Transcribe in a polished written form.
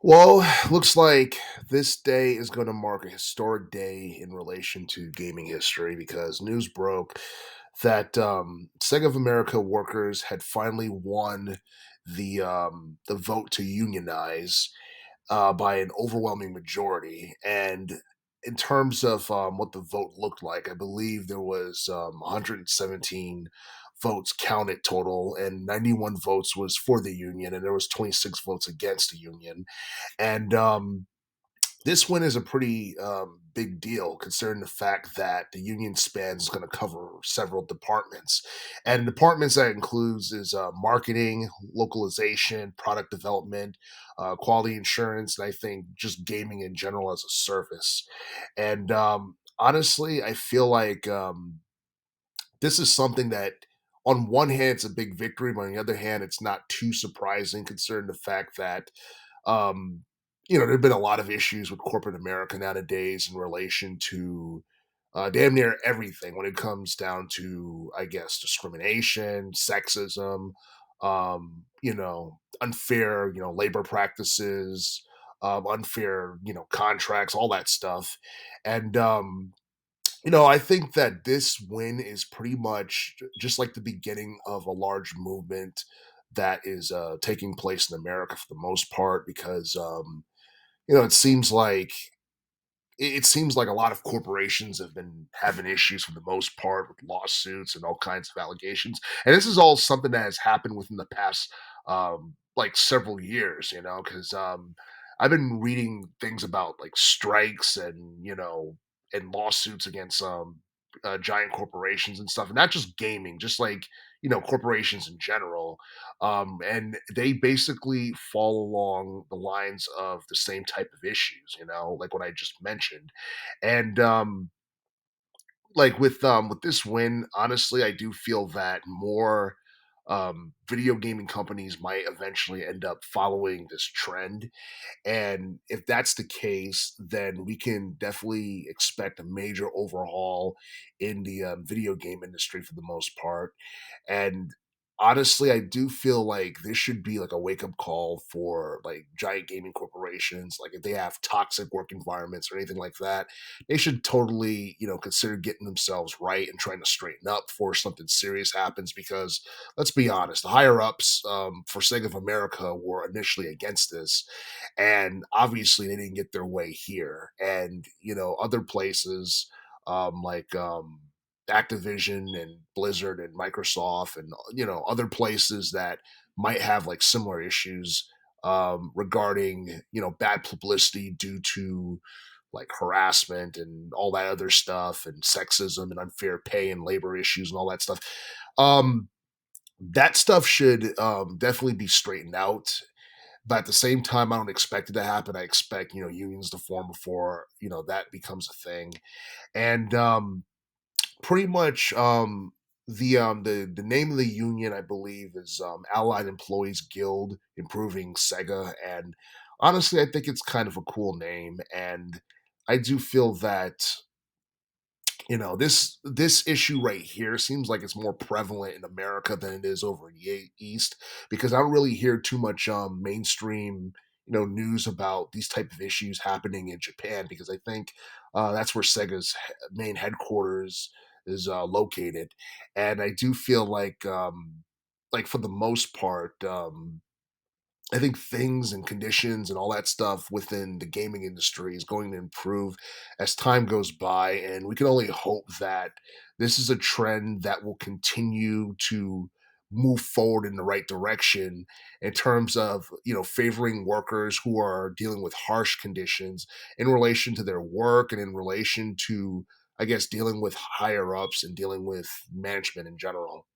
Well, looks like this day is going to mark a historic day in relation to gaming history because news broke that Sega of America workers had finally won the vote to unionize by an overwhelming majority. And in terms of what the vote looked like, I believe there was 117 votes counted total, and 91 votes was for the union, and there was 26 votes against the union. And this win is a pretty big deal considering the fact that the union span is going to cover several departments. And departments that includes is marketing, localization, product development, quality insurance, and I think just gaming in general as a service. And honestly, I feel like this is something that on one hand it's a big victory, but on the other hand it's not too surprising considering the fact that um, there have been a lot of issues with corporate America nowadays in relation to damn near everything when it comes down to, I guess, discrimination, sexism, unfair, labor practices, unfair, contracts, all that stuff. And I think that this win is pretty much just like the beginning of a large movement that is taking place in America for the most part, because it seems like it seems like a lot of corporations have been having issues for the most part with lawsuits and all kinds of allegations. And this is all something that has happened within the past like several years, because I've been reading things about like strikes and and lawsuits against giant corporations and stuff, and not just gaming, just like corporations in general. And they basically fall along the lines of the same type of issues, like what I just mentioned. And like with this win, honestly, I do feel that more video gaming companies might eventually end up following this trend. And if that's the case, then we can definitely expect a major overhaul in the video game industry for the most part. And honestly, I do feel like this should be like a wake up call for like giant gaming corporations. Like if they have toxic work environments or anything like that, they should totally, consider getting themselves right and trying to straighten up before something serious happens. Because let's be honest, the higher ups for Sega of America were initially against this, and obviously they didn't get their way here. And other places like Activision and Blizzard and Microsoft and other places that might have like similar issues regarding bad publicity due to like harassment and all that other stuff and sexism and unfair pay and labor issues and all that stuff. um that stuff should definitely be straightened out, but at the same time, I don't expect it to happen. I expect, unions to form before, that becomes a thing. And pretty much the name of the union, I believe, is Allied Employees Guild Improving Sega. And honestly, I think it's kind of a cool name. And I do feel that this issue right here seems like it's more prevalent in America than it is over in the East, because I don't really hear too much mainstream news about these type of issues happening in Japan, because I think that's where Sega's main headquarters is located. And I do feel like for the most part, I think things and conditions and all that stuff within the gaming industry is going to improve as time goes by. And we can only hope that this is a trend that will continue to move forward in the right direction in terms of, favoring workers who are dealing with harsh conditions in relation to their work and in relation to, I guess, dealing with higher ups and dealing with management in general.